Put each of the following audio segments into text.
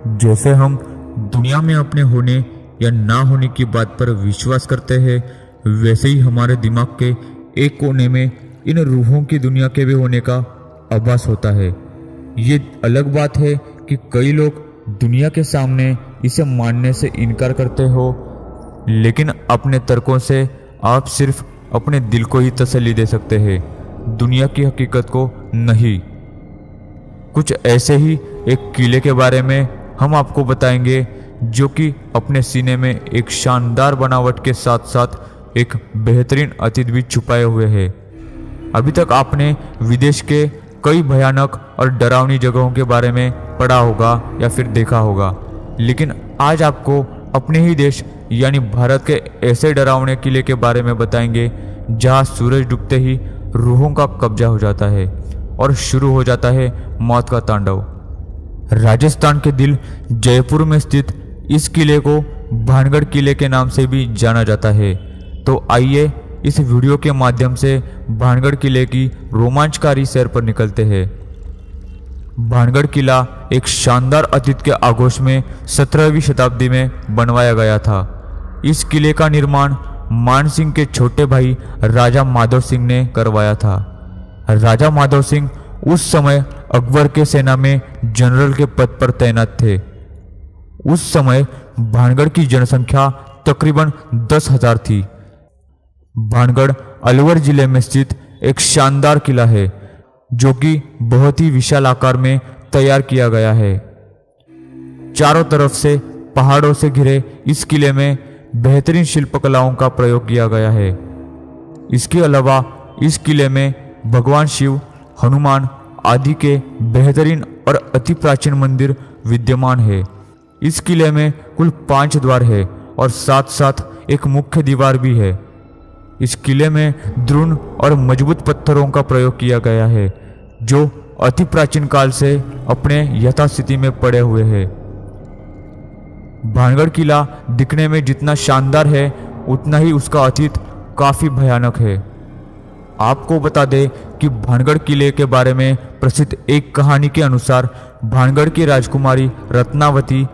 जैसे हम दुनिया में अपने होने या ना होने की बात पर विश्वास करते हैं, वैसे ही हमारे दिमाग के एक कोने में इन रूहों की दुनिया के भी होने का आभास होता है। ये अलग बात है कि कई लोग दुनिया के सामने इसे मानने से इनकार करते हो, लेकिन अपने तर्कों से आप सिर्फ अपने दिल को ही तसल्ली दे सकते हैं, दुनिया की हकीकत को नहीं। कुछ ऐसे ही एक किले के बारे में हम आपको बताएंगे, जो कि अपने सीने में एक शानदार बनावट के साथ साथ एक बेहतरीन अतीत भी छुपाए हुए है। अभी तक आपने विदेश के कई भयानक और डरावनी जगहों के बारे में पढ़ा होगा या फिर देखा होगा, लेकिन आज आपको अपने ही देश यानी भारत के ऐसे डरावने किले के बारे में बताएंगे जहां सूरज डूबते ही रूहों का कब्जा हो जाता है और शुरू हो जाता है मौत का तांडव। राजस्थान के दिल जयपुर में स्थित इस किले को भानगढ़ किले के नाम से भी जाना जाता है। तो आइए इस वीडियो के माध्यम से भानगढ़ किले की रोमांचकारी सैर पर निकलते हैं। भानगढ़ किला एक शानदार अतीत के आगोश में 17वीं शताब्दी में बनवाया गया था। इस किले का निर्माण मान सिंह के छोटे भाई राजा माधव सिंह ने करवाया था। राजा माधव सिंह उस समय अकबर के सेना में जनरल के पद पर तैनात थे। उस समय भानगढ़ की जनसंख्या तकरीबन 10,000 थी। भानगढ़ अलवर जिले में स्थित एक शानदार किला है, जो कि बहुत ही विशाल आकार में तैयार किया गया है। चारों तरफ से पहाड़ों से घिरे इस किले में बेहतरीन शिल्पकलाओं का प्रयोग किया गया है। इसके अलावा इस किले में भगवान शिव, हनुमान आदि के बेहतरीन और अति प्राचीन मंदिर विद्यमान है। इस किले में कुल 5 द्वार है और साथ साथ एक मुख्य दीवार भी है। इस किले में दृढ़ और मजबूत पत्थरों का प्रयोग किया गया है, जो अति प्राचीन काल से अपने यथास्थिति में पड़े हुए हैं। भानगढ़ किला दिखने में जितना शानदार है, उतना ही उसका अतीत काफी भयानक है। आपको बता दें कि भानगढ़ किले के बारे में प्रसिद्ध एक कहानी के अनुसार भानगढ़ की राजकुमारी रत्नावती,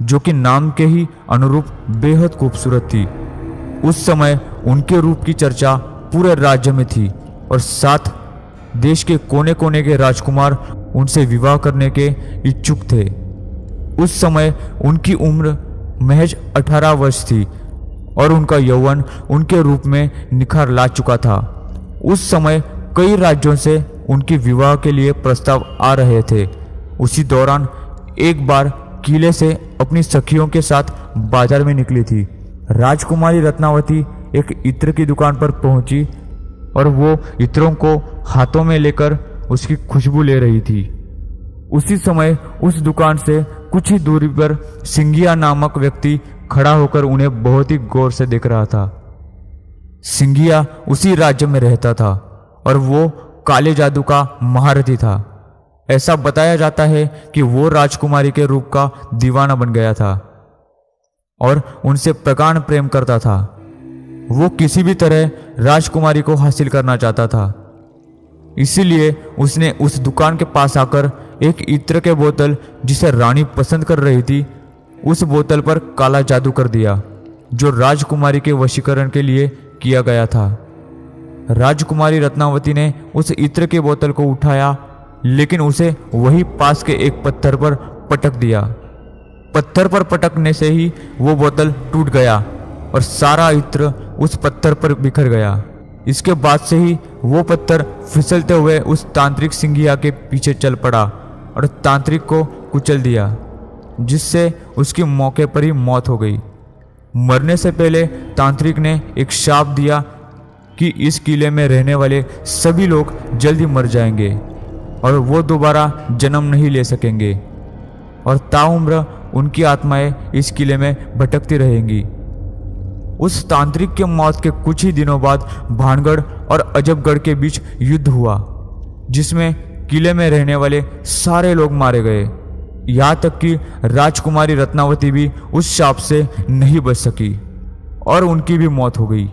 जो कि नाम के ही अनुरूप बेहद खूबसूरत थी, उस समय उनके रूप की चर्चा पूरे राज्य में थी और साथ देश के कोने कोने के राजकुमार उनसे विवाह करने के इच्छुक थे। उस समय उनकी उम्र महज 18 वर्ष थी और उनका यौवन उनके रूप में निखार ला चुका था। उस समय कई राज्यों से उनके विवाह के लिए प्रस्ताव आ रहे थे। उसी दौरान एक बार किले से अपनी सखियों के साथ बाजार में निकली थी। राजकुमारी रत्नावती एक इत्र की दुकान पर पहुंची और वो इत्रों को हाथों में लेकर उसकी खुशबू ले रही थी। उसी समय उस दुकान से कुछ ही दूरी पर सिंघिया नामक व्यक्ति खड़ा होकर उन्हें बहुत ही गौर से देख रहा था। सिंघिया उसी राज्य में रहता था और वो काले जादू का महारथी था। ऐसा बताया जाता है कि वो राजकुमारी के रूप का दीवाना बन गया था और उनसे प्रगाढ़ प्रेम करता था। वो किसी भी तरह राजकुमारी को हासिल करना चाहता था। इसीलिए उसने उस दुकान के पास आकर एक इत्र के बोतल, जिसे रानी पसंद कर रही थी, उस बोतल पर काला जादू कर दिया, जो राजकुमारी के वशीकरण के लिए किया गया था। राजकुमारी रत्नावती ने उस इत्र के बोतल को उठाया, लेकिन उसे वही पास के एक पत्थर पर पटक दिया। पत्थर पर पटकने से ही वो बोतल टूट गया और सारा इत्र उस पत्थर पर बिखर गया। इसके बाद से ही वो पत्थर फिसलते हुए उस तांत्रिक सिंघिया के पीछे चल पड़ा और तांत्रिक को कुचल दिया, जिससे उसकी मौके पर ही मौत हो गई। मरने से पहले तांत्रिक ने एक शाप दिया कि इस किले में रहने वाले सभी लोग जल्दी मर जाएंगे और वो दोबारा जन्म नहीं ले सकेंगे और ताउम्र उनकी आत्माएं इस किले में भटकती रहेंगी। उस तांत्रिक के मौत के कुछ ही दिनों बाद भानगढ़ और अजबगढ़ के बीच युद्ध हुआ, जिसमें किले में रहने वाले सारे लोग मारे गए। यहाँ तक कि राजकुमारी रत्नावती भी उस शाप से नहीं बच सकी और उनकी भी मौत हो गई।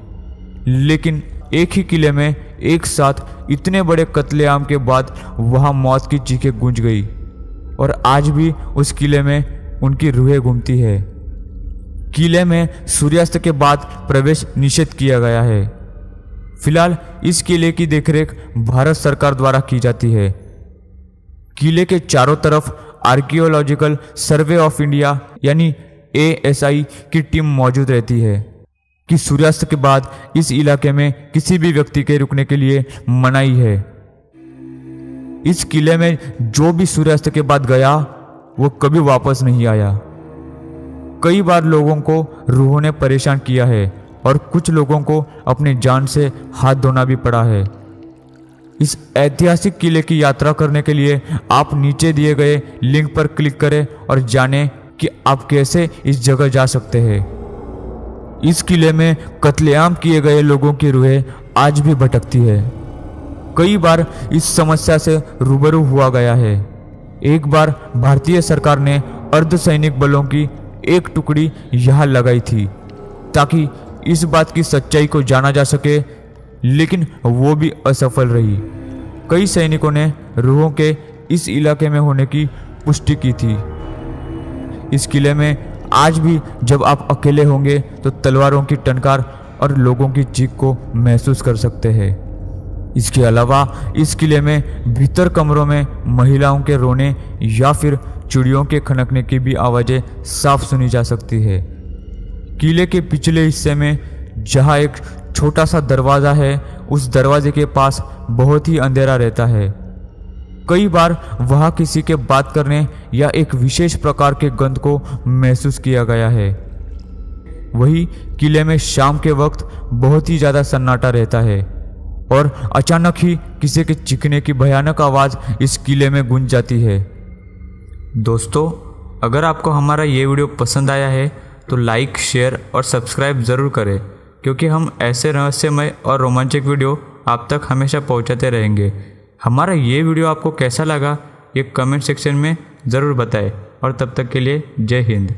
लेकिन एक ही किले में एक साथ इतने बड़े कत्लेआम के बाद वहां मौत की चीखें गूंज गई और आज भी उस किले में उनकी रूहें घूमती है। किले में सूर्यास्त के बाद प्रवेश निषेध किया गया है। फिलहाल इस किले की देखरेख भारत सरकार द्वारा की जाती है। किले के चारों तरफ आर्कियोलॉजिकल सर्वे ऑफ इंडिया यानी ASI की टीम मौजूद रहती है कि सूर्यास्त के बाद इस इलाके में किसी भी व्यक्ति के रुकने के लिए मनाही है। इस किले में जो भी सूर्यास्त के बाद गया वो कभी वापस नहीं आया। कई बार लोगों को रूहों ने परेशान किया है और कुछ लोगों को अपनी जान से हाथ धोना भी पड़ा है। इस ऐतिहासिक किले की यात्रा करने के लिए आप नीचे दिए गए लिंक पर क्लिक करें और जानें कि आप कैसे इस जगह जा सकते हैं। इस किले में कत्लेआम किए गए लोगों की रूहें आज भी भटकती है। कई बार इस समस्या से रूबरू हुआ गया है। एक बार भारतीय सरकार ने अर्धसैनिक बलों की एक टुकड़ी यहाँ लगाई थी ताकि इस बात की सच्चाई को जाना जा सके, लेकिन वो भी असफल रही। कई सैनिकों ने रूहों के इस इलाके में होने की पुष्टि की थी। इस किले में आज भी जब आप अकेले होंगे तो तलवारों की टंकार और लोगों की चीख को महसूस कर सकते हैं। इसके अलावा इस किले में भीतर कमरों में महिलाओं के रोने या फिर चिड़ियों के खनकने की भी आवाज़ें साफ सुनी जा सकती है। किले के पिछले हिस्से में जहाँ एक छोटा सा दरवाज़ा है, उस दरवाजे के पास बहुत ही अंधेरा रहता है। कई बार वहाँ किसी के बात करने या एक विशेष प्रकार के गंध को महसूस किया गया है। वही किले में शाम के वक्त बहुत ही ज़्यादा सन्नाटा रहता है और अचानक ही किसी के चीखने की भयानक आवाज़ इस किले में गूंज जाती है। दोस्तों, अगर आपको हमारा ये वीडियो पसंद आया है तो लाइक, शेयर और सब्सक्राइब ज़रूर करें, क्योंकि हम ऐसे रहस्यमय और रोमांचक वीडियो आप तक हमेशा पहुंचाते रहेंगे। हमारा ये वीडियो आपको कैसा लगा ये कमेंट सेक्शन में ज़रूर बताएं और तब तक के लिए जय हिंद।